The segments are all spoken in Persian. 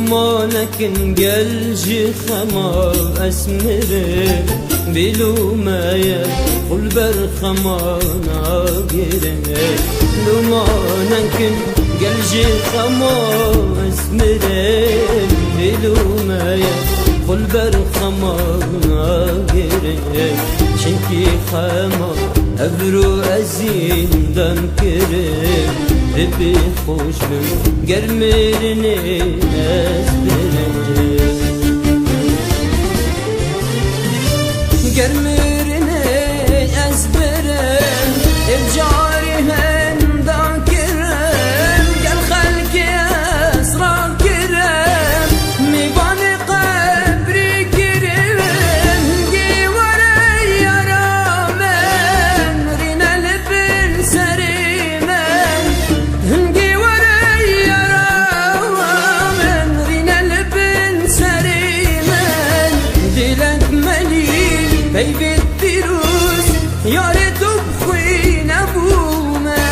لمانك جلجي خما أسمره بلومايا قل برخما ناقره لمانك جلجي خما أسمره بلومايا قل برخما ناقره شنكي خما أبرو أزين دم كرم ربي خوش من قرمرني أسبرني قرمرني أسبرن الجاري هندان كرم قال خلقي أسرار كرم ميباني قبري كرم هنجي وري رامن رينا لبن سريمن هنجي وري رامن رينا لبن سريمن دلك مليل بيبي الدروس يا ريت بخوين ابو من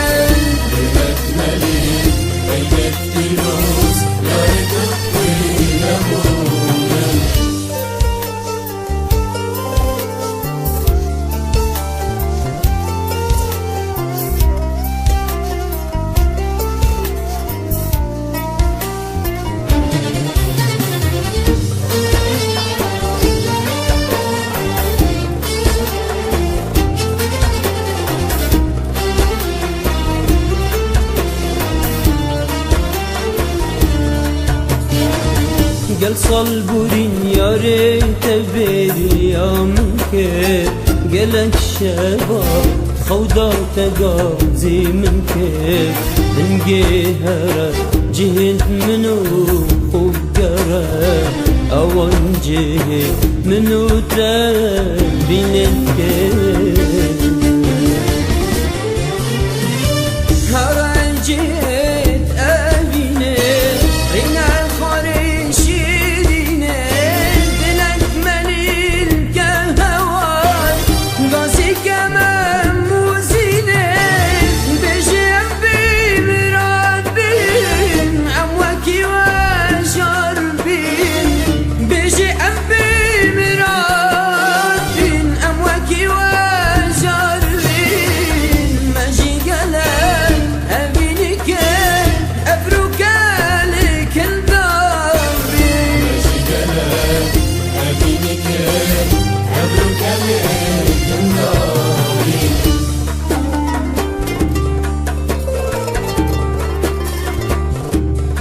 دلك مليل بيبي الدروس يا ريت بخوين ابو من قال صلبورين يا ريت بيري يا منك قالك شباب خوضة تقاضي منك نجيها جهد منو وقرا أوان جهد منو تبينك هرجيت أبيني رينا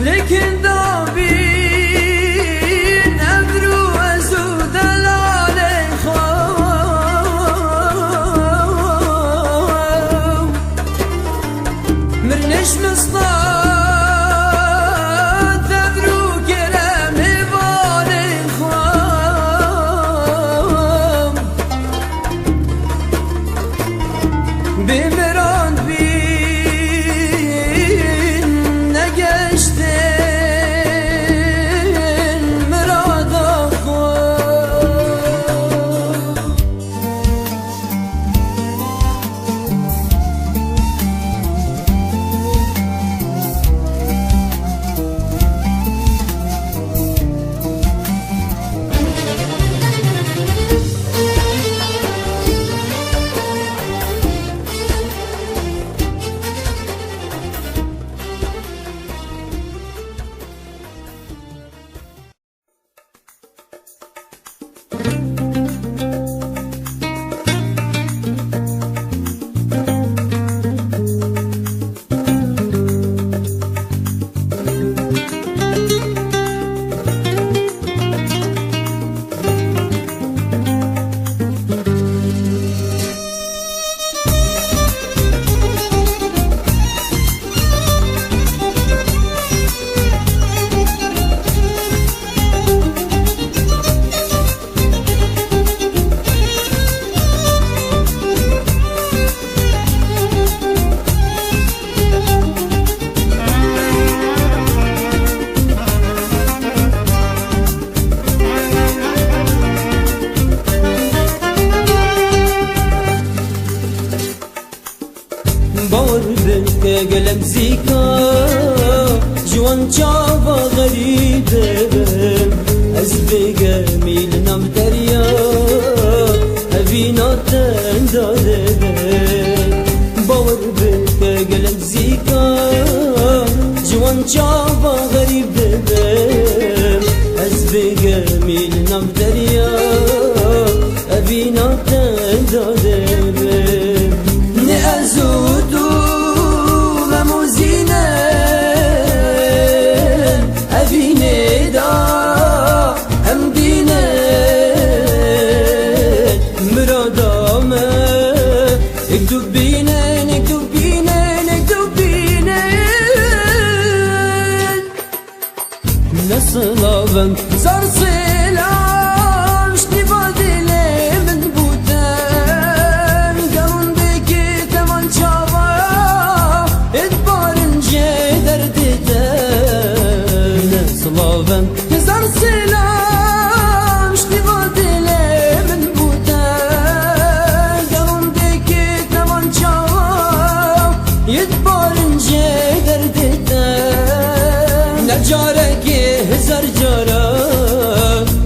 لكن دابين أبرو أزود العلي خوام مرنش مصطاد أبرو كرام بالي خوام بمران بين نجشت قلب زيكا جوان جابا غريبة هزار سلام اشتبا دل من بودم گرندگی تمن چاوا ادبارنجه دردیدم نسلاوم هزار سلام اشتبا دل من بودم گرندگی تمن چاوا ادبارنجه دردیدم نجارگی هزار جارا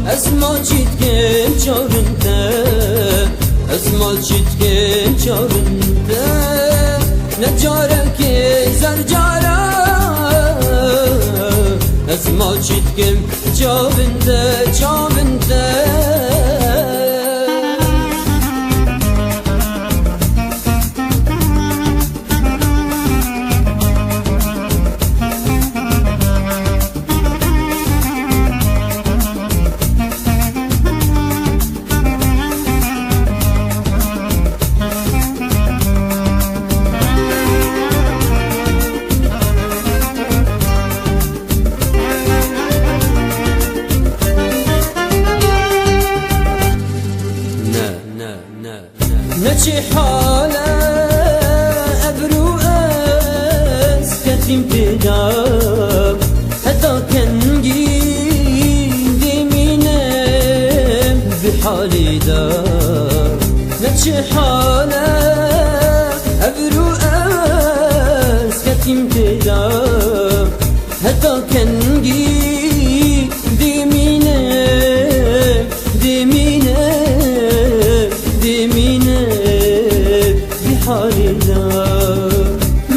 اسما چیتکم چارنده اسما چیتکم چارنده نجارگی هزار جارا اسما چیتکم چارنده چارنده نچی حالا ابرو اسکتیم پیدا حتی کنگی دیمینم به حالی دا نچی حالا ابرو اسکتیم پیدا حتی کنگی دیمینم دیمینم حالنا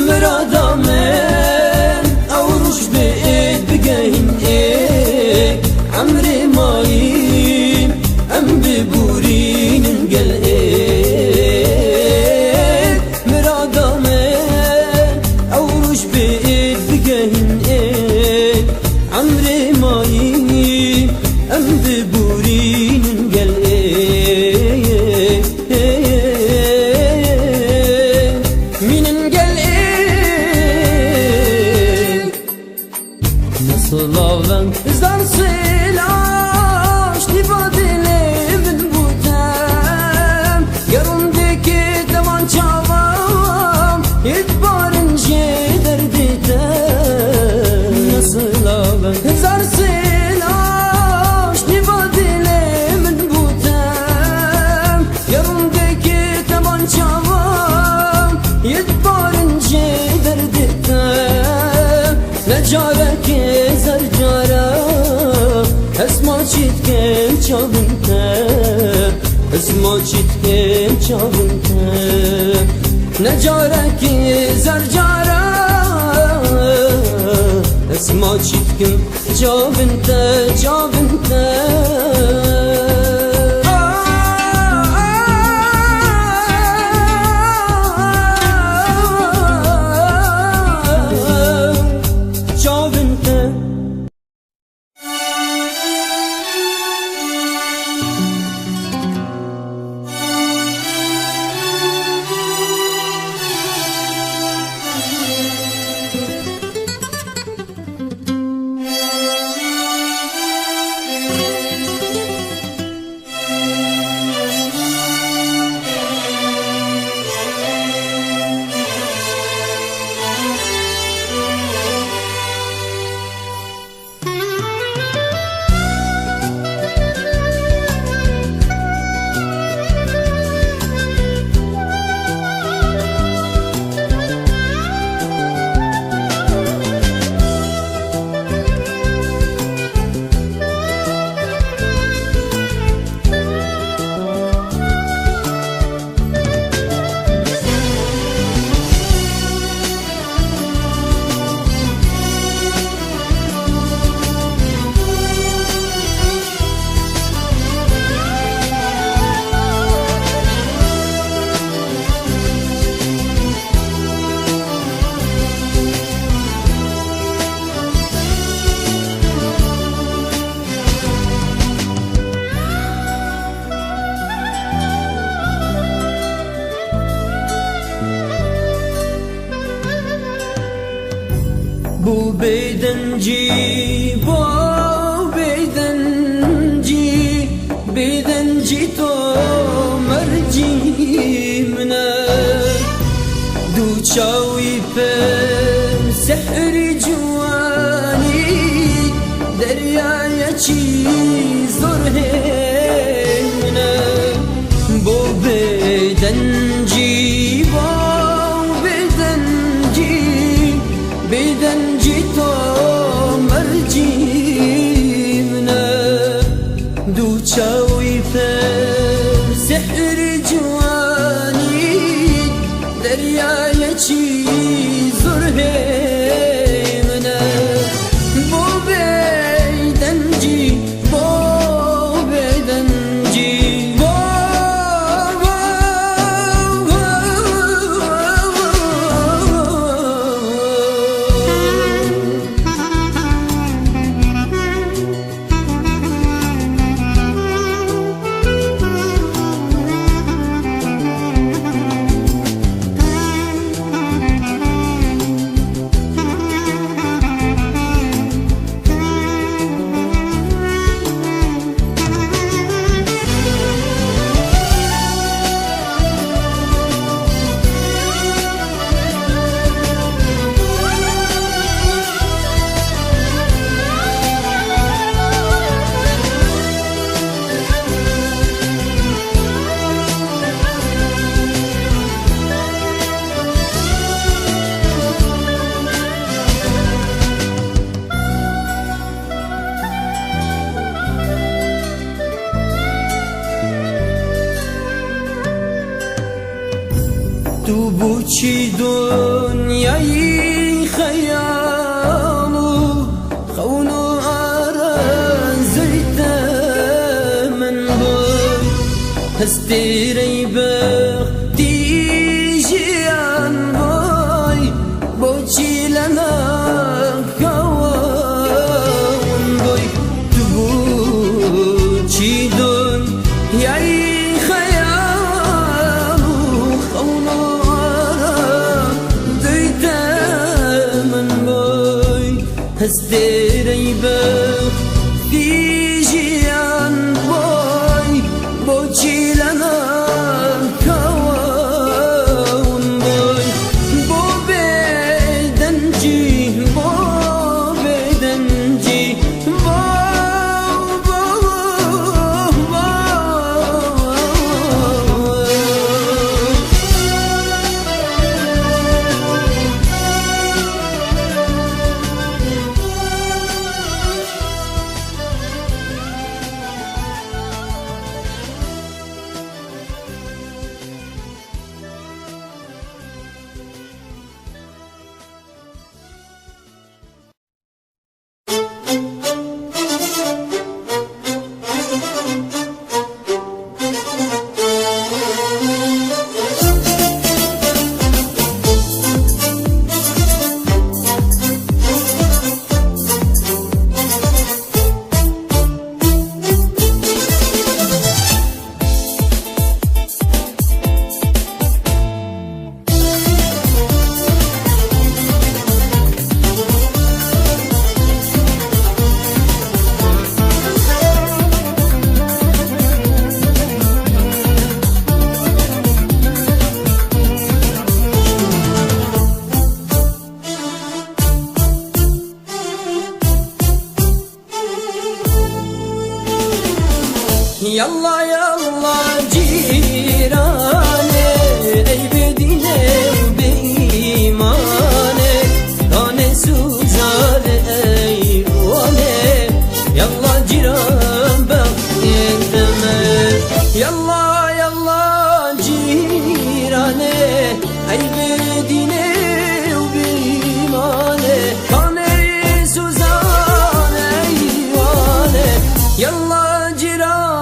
مرادا من او روش بقيت بقاين ايه عمري مايم ام ببورين انقل ايه مرادا من او روش بقيت بقاين ايه عمري مايم ام ببورين انقل ايه Slavlen zar selaş dibadele min budem yarımdaki tavan çavam yetbarınca derdidem Slavlen zar selaş dibadele min budem yarımdaki tavan çavam yetbarınca derdidem Necareki zarcara esma çitkem çalınte esma çitkem çalınte Necareki zarcara esma çitkem çalınte çalınte Bu beyden ci bu beyden تو بوچی دنیای خیالو خونو آرزویت من بوی هستی ری بختی جیان بوی بوچی لنا کون بوی تو بوچی دنیای هستيري بختي جيان بوي بوچي لنا كون بوي بو بدنجي بو بدنجي بو بو بو يلا يلا جيراني اي بدينه وبإيمانه كان سوزان ايوانه يلا جيران بقي الدمر يلا يلا جيراني اي بدينه وبإيمانه كان سوزان ايوانه يلا جيران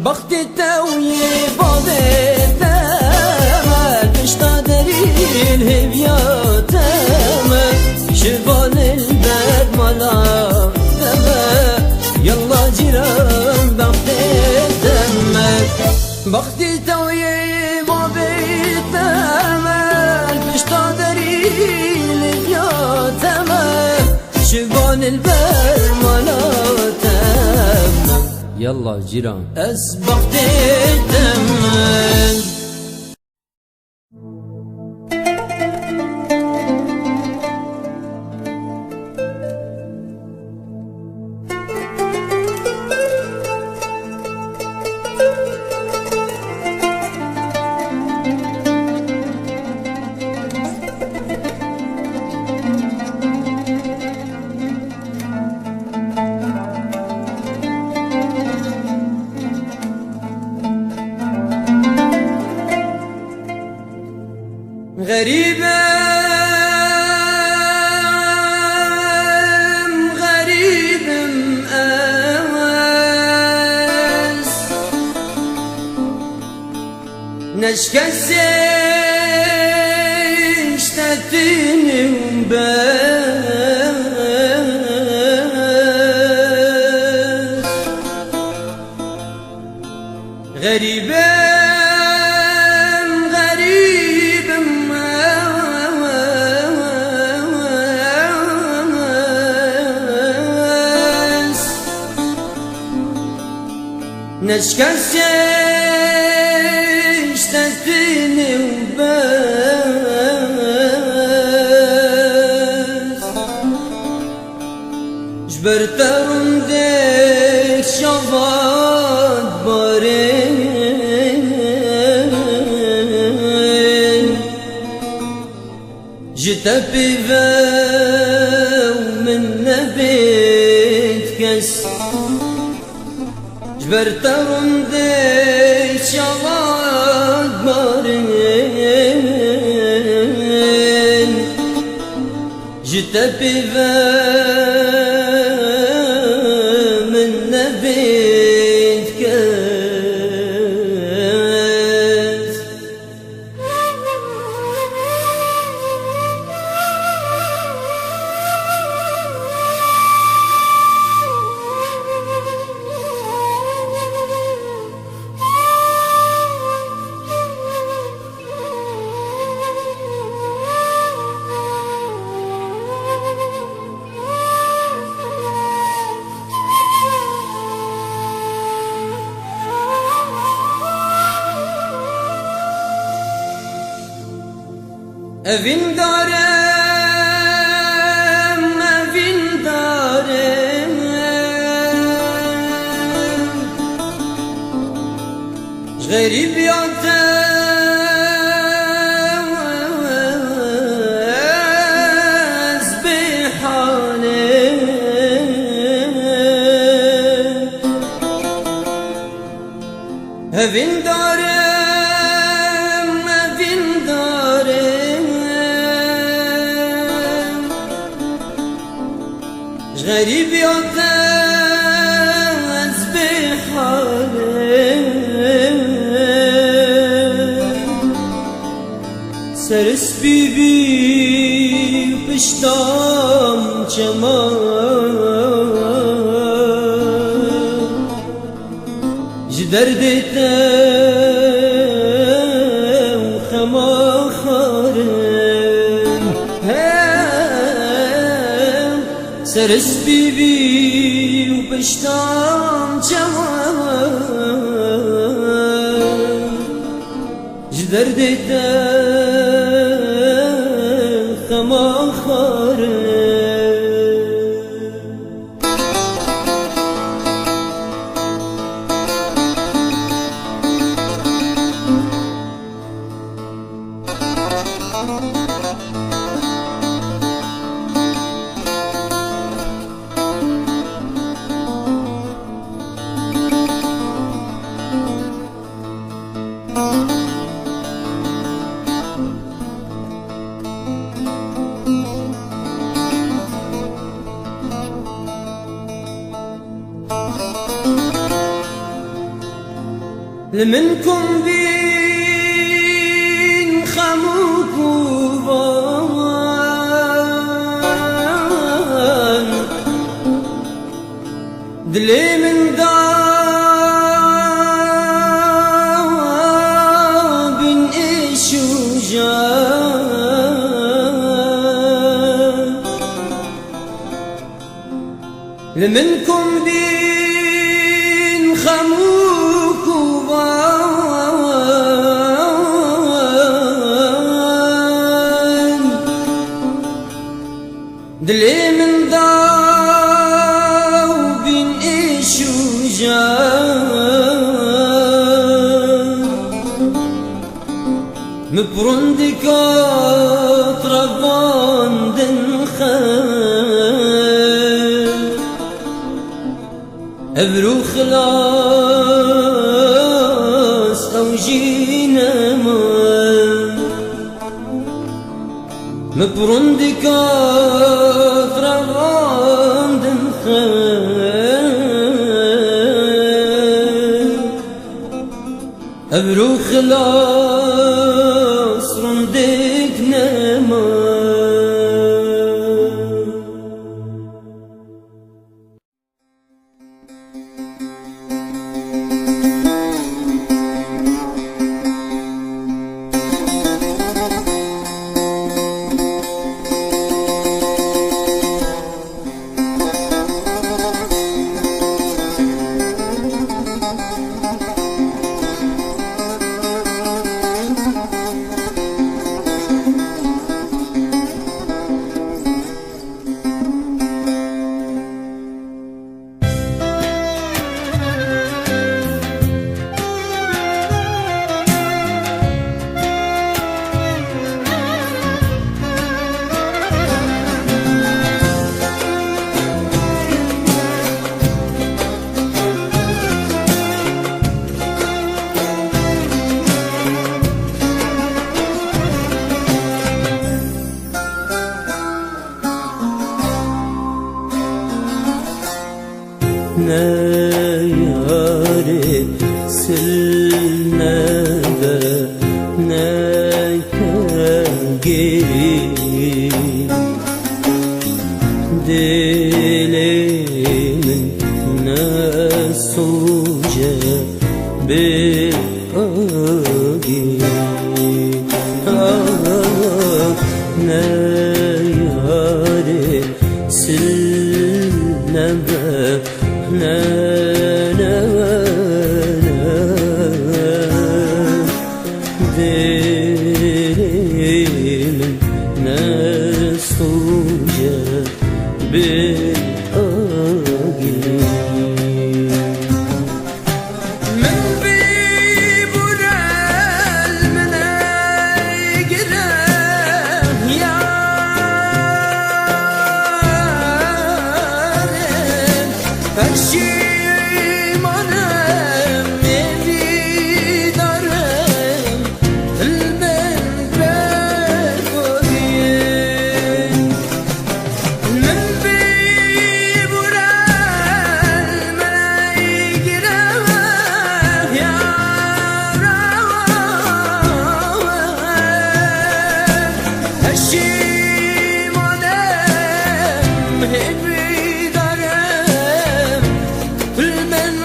بختي توي بابتها تشتادري الهبياتها شبال الباب ملا يلا جيران بختي تمك بختي توي بابتها تشتادري الهبياتها شبال الباب ملا يلا جيران أسبقت الدم غريبة غريب أواس نشكسي اشتتني وباس غريبة نشكسي اشتتني وباس جبرت رندك شفاط بارين جيت بيفا ومن نبيت كس جبرت رندي شفاط بارين جيت بيفا من نبيت كاس evin darem, evin darem garip yataz bihalim evin darem, evin darem غريب يعتز بحاله سرس بيبي بشتام جمال جدر ديته وخما خارم سرس بيبي وبشتام جمال جدر ديته خما خارم لمنكم بين خموك وبان دلي من داب إيش وجان لمنكم بين خموك دلي من ضاو بين إيش وجان مبرندك أطرفان دنخان أبرو خلاص أو جينا ما مبرندك أفرغاندن خير أبرو خلاص رندك نما ne yâre silne de ne geri dilimin ne suce bir agi ne yâre silne de ne dilimin ne suce bir agi men bir burel mene gire yarim perşimanem evidarım elben bekoyim men bir burel mene gire yarim perşimanem evidarım elben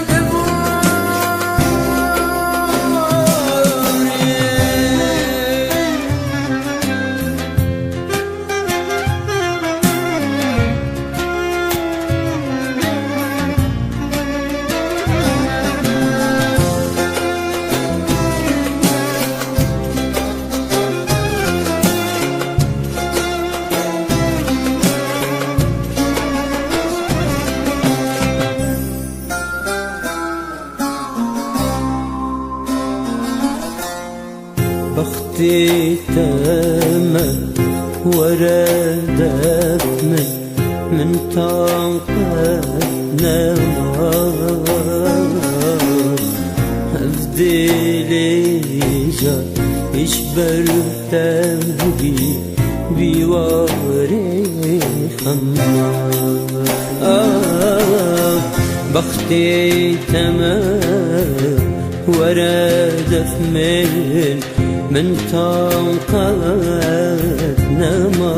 بختي تمام وردت من طاقتنا أفضلي جا إشبر تبي بواري خمار بختي تمام وردت من طاقتنا ما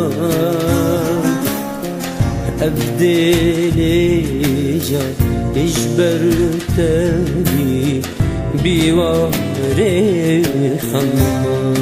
أبدلي جا إجبر تبي بواري خمار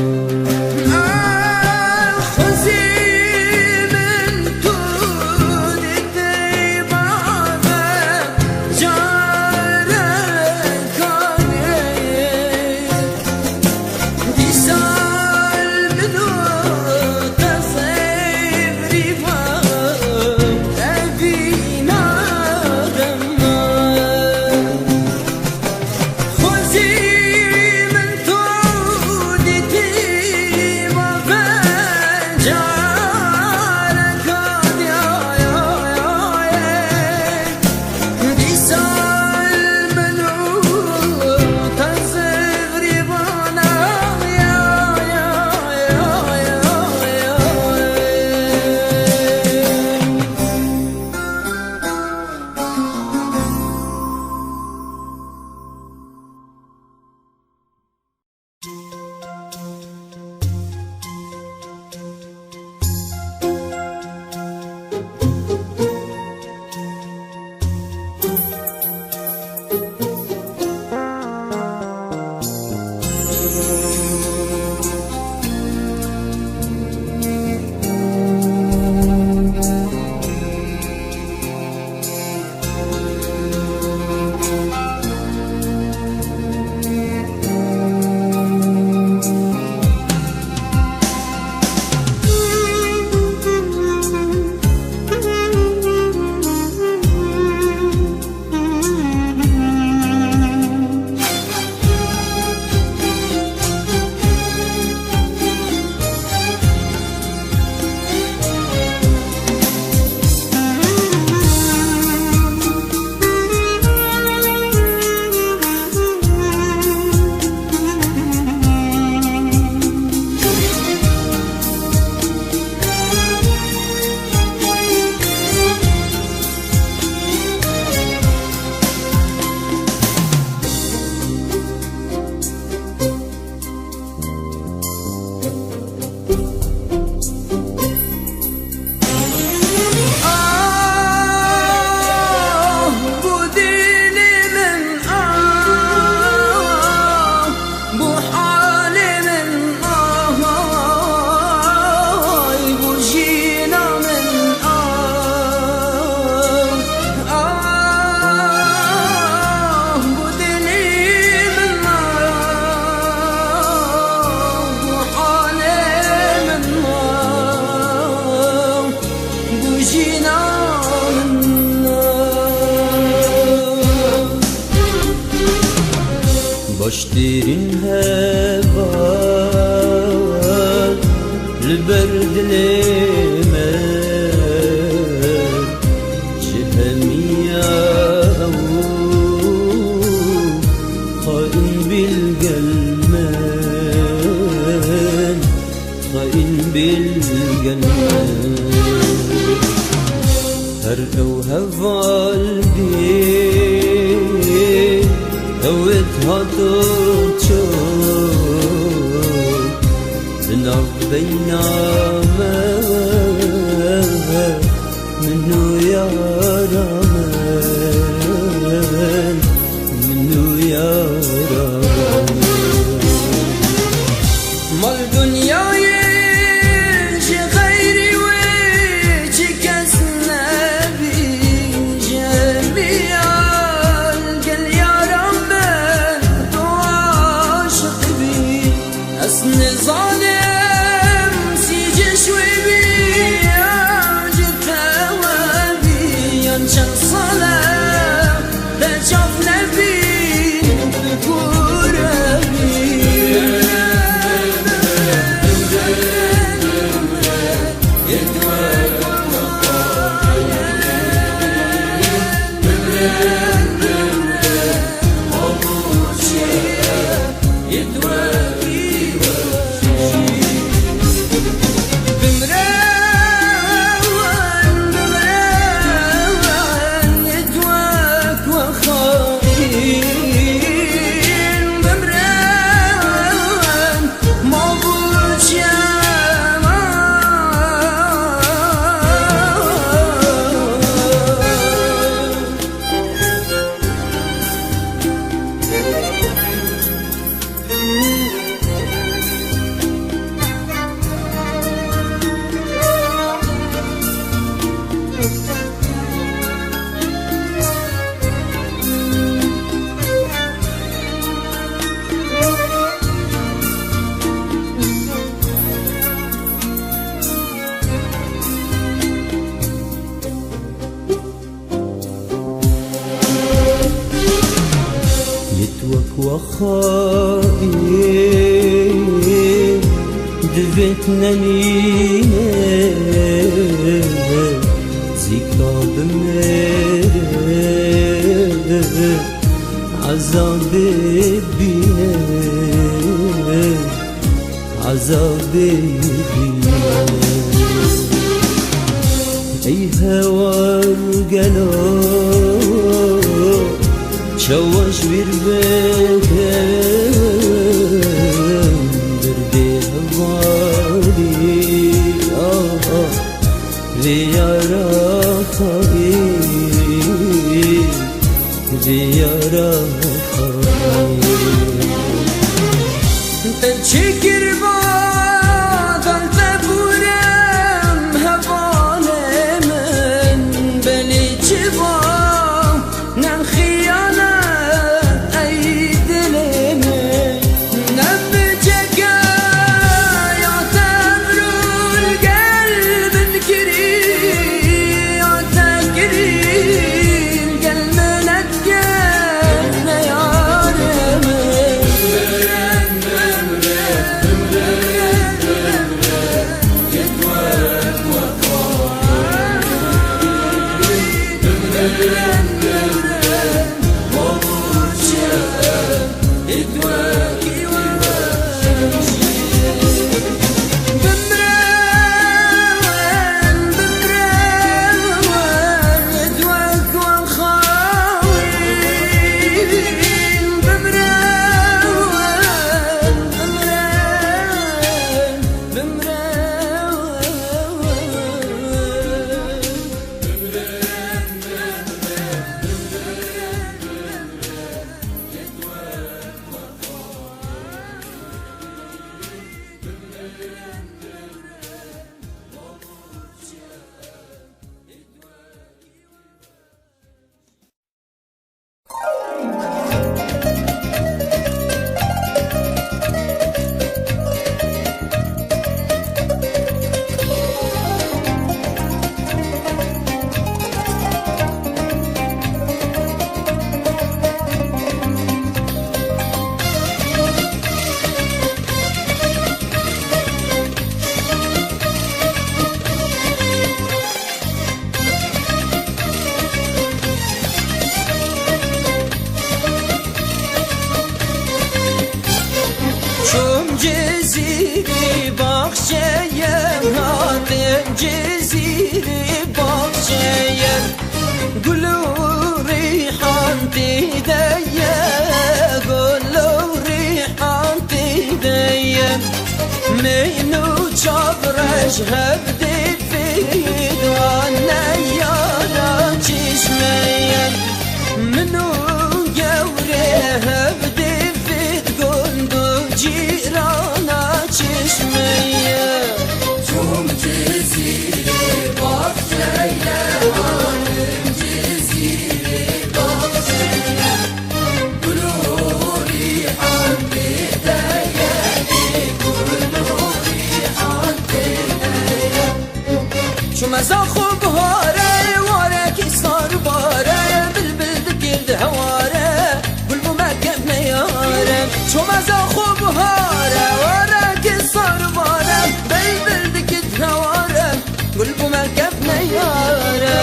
باشترين هوا البرد لمن جهمية خائن بالقلمان خائن بالقلمان هرقة وهفا البيت هوتها تشوف بنار بينما منو يا رمان منو يا رمان ما الدنيا يجي غيري ويجي كسنا بجميع القل يا رمان وعاشق بي أسني ظالم سيجي شوي بي أجد ثوابي ينشق صلاة لا شاف نبي وخائي دفتنا لينا زيكا بمير عذاب بينا عذاب بينا اي هوا القلب شواش بالبكام بردي هوالي زيارة خير زيارة خير تشكر بعض البابورم هبالي من بلي جبام نم خيانة رفتم جزیره باغچه گل و ریحان دیده گل و ریحان دیده منو چابرش هبدی فید وانا یارا چشمه منو گوره هبدی فید گندو جیرانا چشمه چون جزیره باغچه آنم جزیره باغچه گل و ریحان دیده گل و ریحان دیده شو مزا خوب هاره واره کی صار باره بلبل دکرد هواره بلبو مکب نیاره شو مزا خوب هاره واره کی صار باره بلبل دکرد هواره بلبو مکب نیاره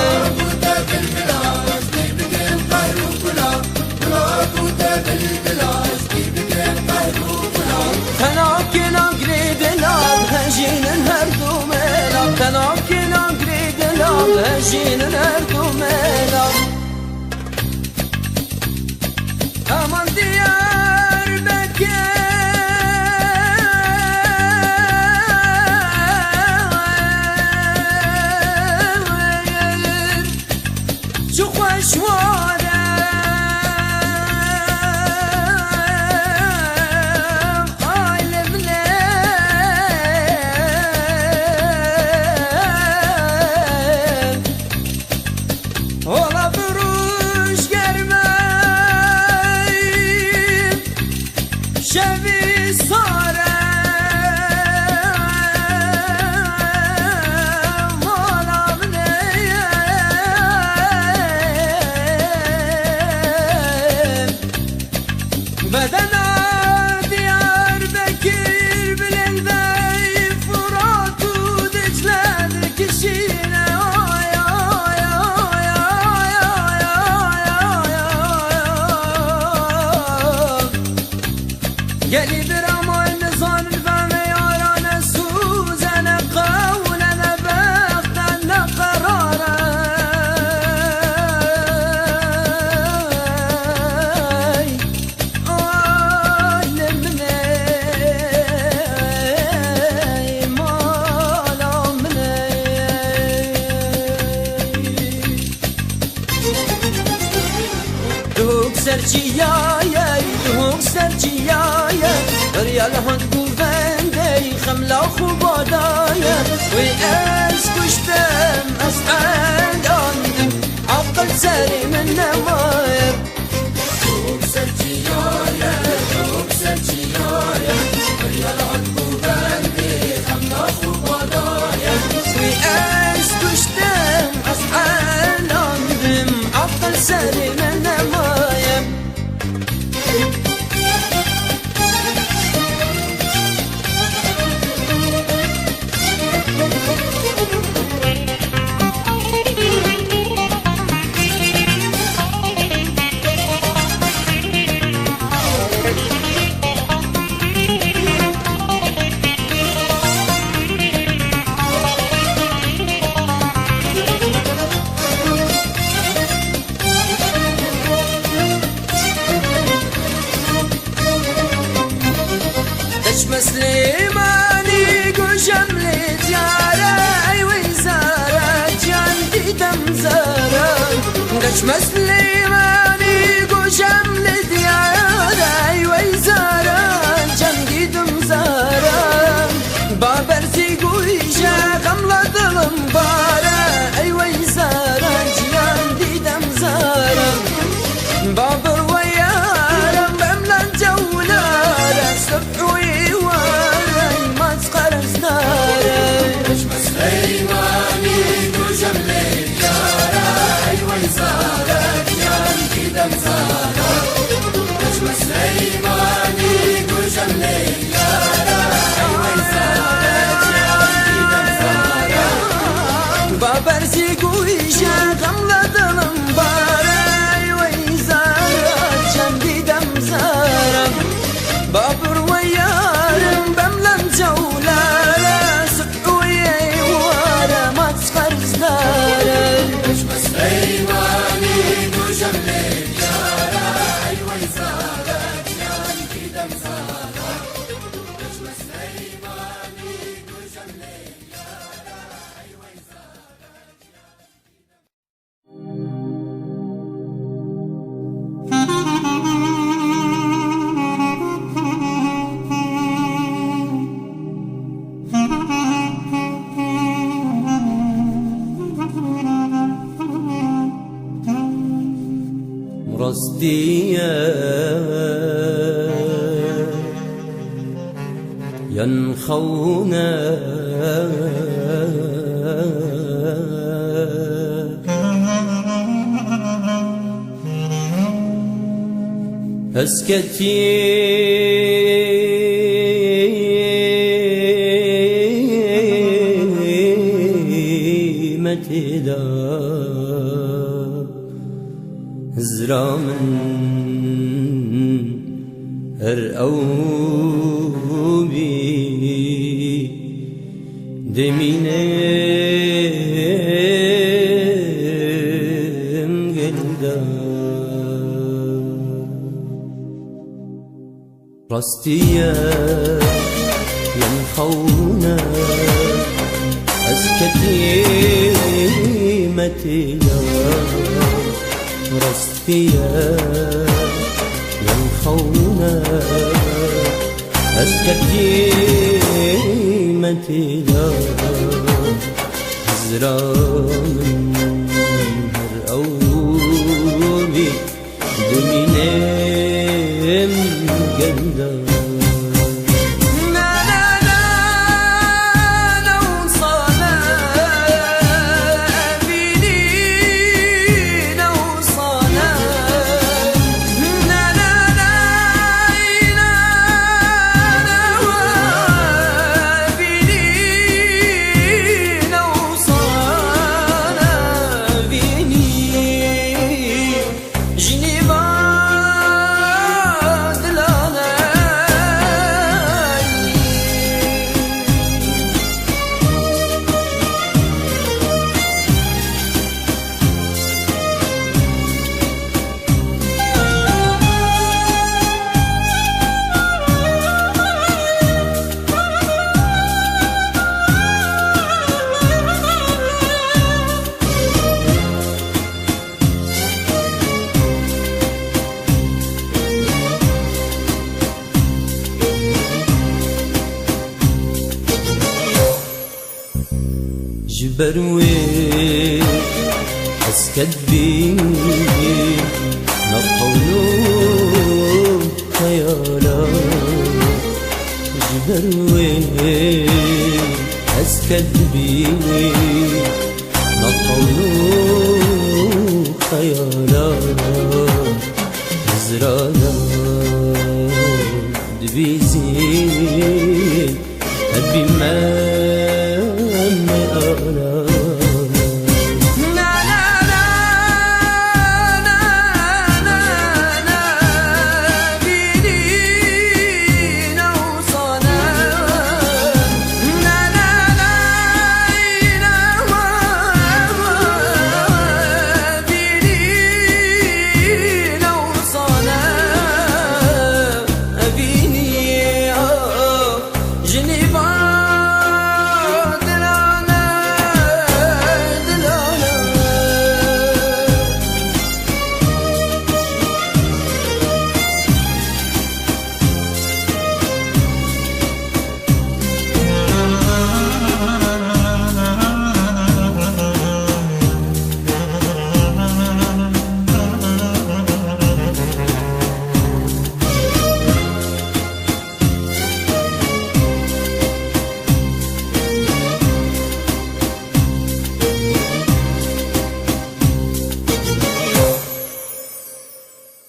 تناكن أقريد الأرض هجين الهردو ميلا تناكن أقريد الأرض هجين الهردو ميلا أمان ديار بكير شو خوشوار Ola buruş gelmey Şevi sarem Ola bileyem Bedena Diyarbakır Bilelbey Fırat'u Dicle'dir kişine Geli bir amal nizan ve yarane suzene kavlene bekten ne karare Alemine malamine Duk serçiyaya duk serçiyaya ريال هند قوفندي خملة وخبادايا وإيش كشتم أسعد عندم عقل ساري من نوايا Çok serçiyaya, çok serçiyaya ريال هند قوفندي خملة وخبادايا وإيش كشتم أسعد عندم عقل ساري من نوايا مسلماني قشم لديارة وزارة جندي دمزارة دش مسلماني قشم لديارة وزارة جندي دمزارة بابرتي قويشة غملة ظلمبارة وزارة جندي دمزارة بابر ويارة بملا جولارة سبحوي سليماني نجم لليارة وزارة جنبي دمزارة نجم سليماني نجم لليارة وزارة جنبي دمزارة بابرزي قويشة غملة ظلمبارة وزارة جنبي دمزارة بابر ويارم بملا جولارة سقوي رصدية ينخونا أسكتي دا زرامن أرأو بي دمينم قلدا راستيا ينخونا أسكتي متيا راستيا ينخونا أسكتي متيا زرامن هرأوبي دمينم قلدا جبروي أسكت بي نقولو خيالا جبروي أسكت بي نقولو خيالا زرانا دبيزي أبي ما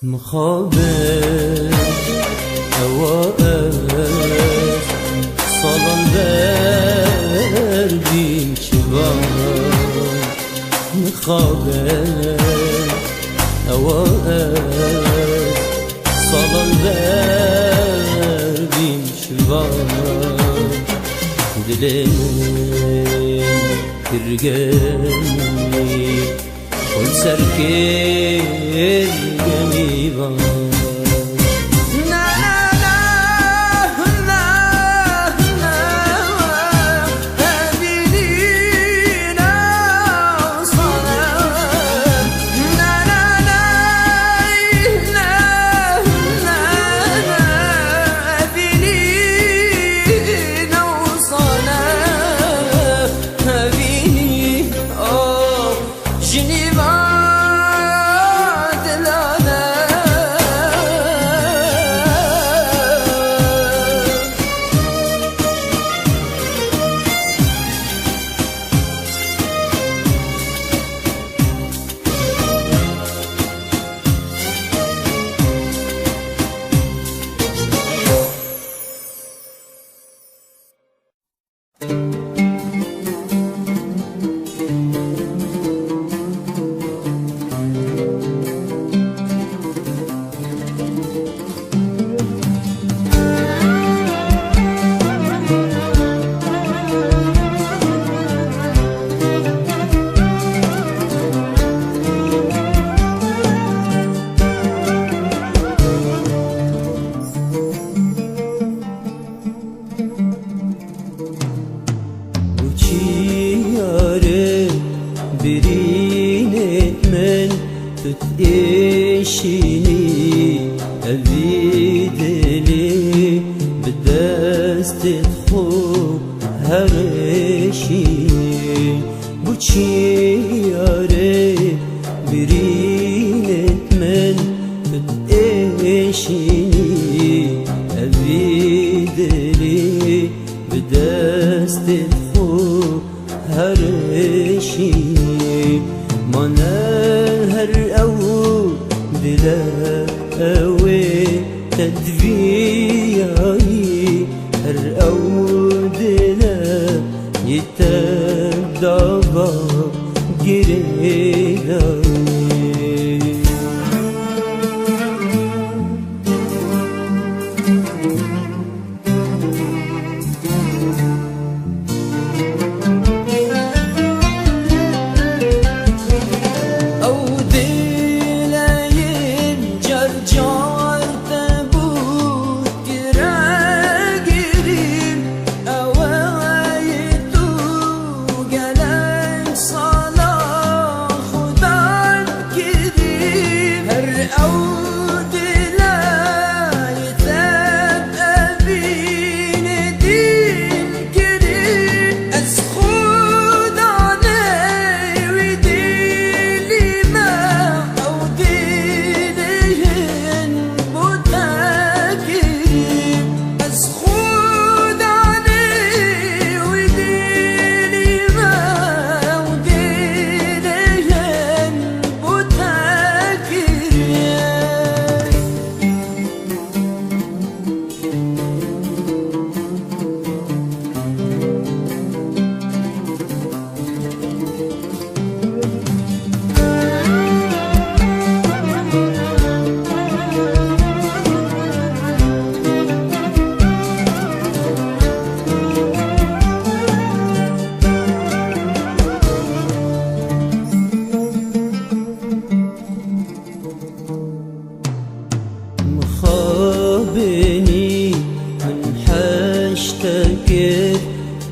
مخابر هواء صلال بردين شباب مخابر هواء صلال بردين شباب دلين ترقني كل سركير جميبا جنيبا دلانا دست خوب هرشی بچی یاره برینت من بتعشینی اوی دلی بدست خوب هرشی من هر او دلا اوی تدویایی هر او دلا يتدابا جريلاي أو دلاين جرجار تبوت كراجرين أوايتو جلال صلاح خدان كريم هر أود لا يتبقى بين دين كريم أسخود علي وديلي ما أو ديلين متاكرين أسخود علي وديلي ما أو ديلين متاكرين مخابني من حاشتكت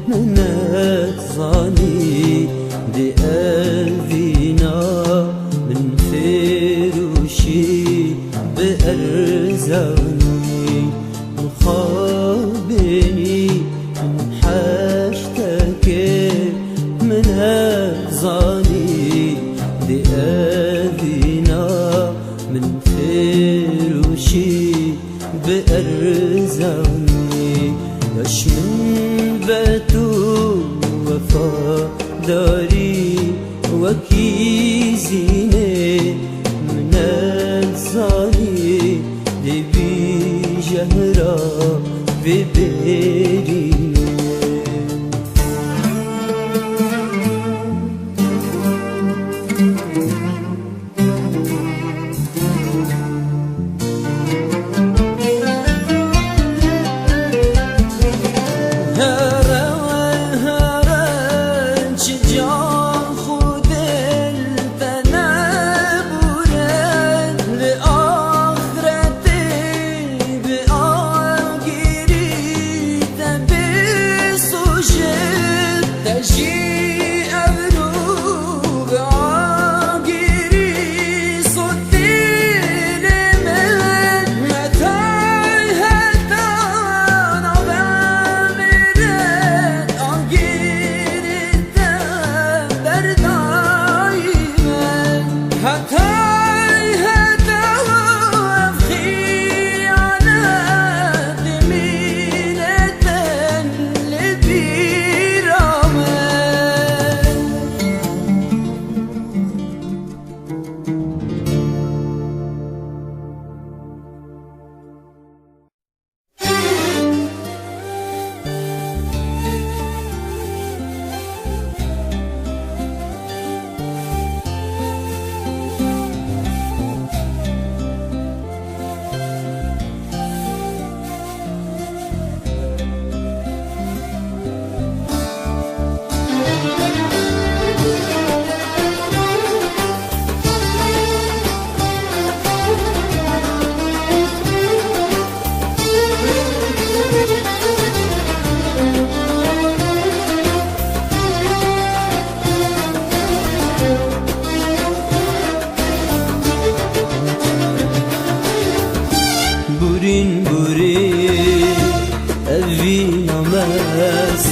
من أتظاني دي أذينا من فروشي بأرزاني مخابني من حاشتكت من أتظاني دي أذينا من فروشي بأرزاني يش من باتو وفا داري وكيزيني من الزاني دي بجهرة ببيري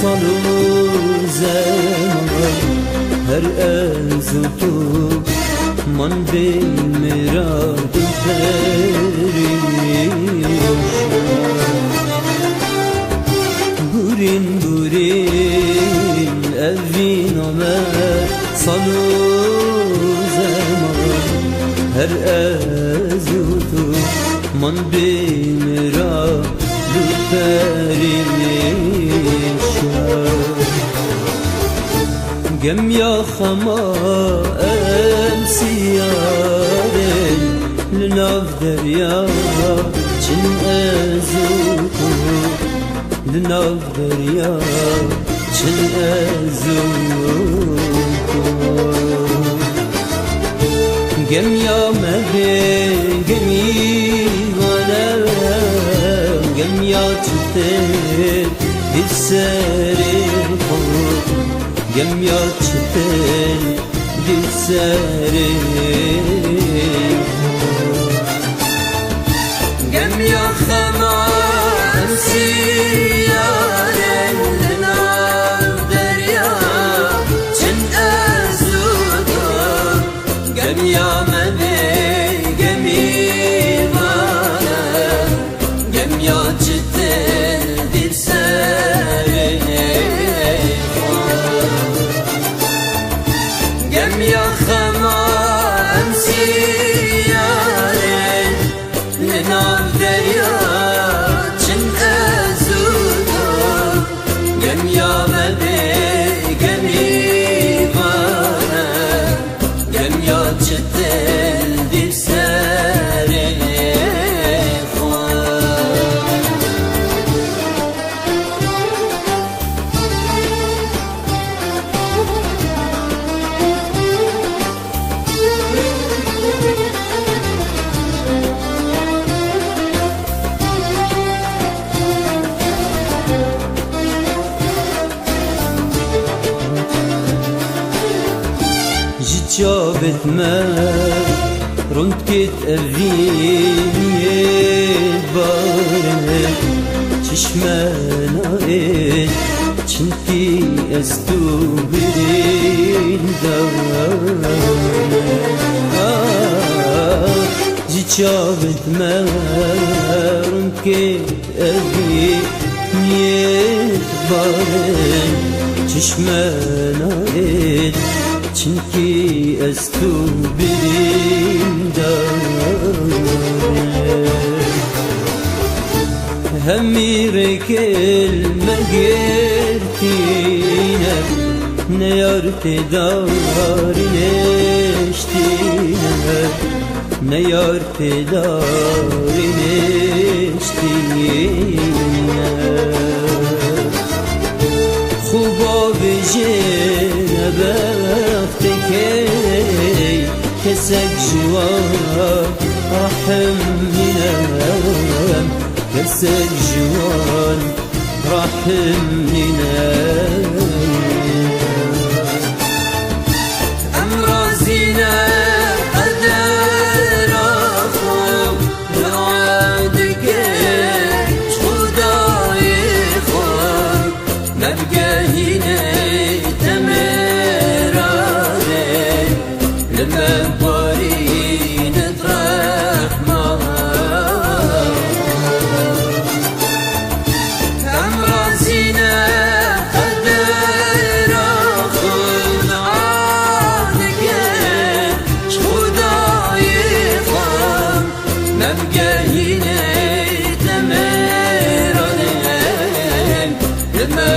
سال و زمان هر از تو من به مراد بورین بورین اوین آمد سال و زمان هر از تو من به مراد گم یا خما امسیارن لناف دریا چن ازوکو لناف دریا چن ازوکو گم یا مبه گمی گم یا چته دل سری خود گم یا چته دل سری گم یا خما امسیارن لناف دریا چن ازودو گم یا مبه گمی گم یا خما امسیارن لناف دریا چن ازودو گم یا مبه گمی بانه گم یا چتل دل سر جابت ما رند كت أفين بارنه چشمانا چنتي استو برين دارنه جابت ما رند كت أفين بارنه چشمانا چنکی از تو بریم داره همیر کلمه گرتینه نیارت داری نشتینه نیارت داری نشتینه خوبا بجنه بختك كسك جوان رحم ننام كسك جوان رحم ننام أمرازينا قدر أخوم نعادك خداي خوم نبقى هنا لما بوري نطرح معاه أمرازينا قدر أخذ عنك خداي خام نبقى هنا تمرن لما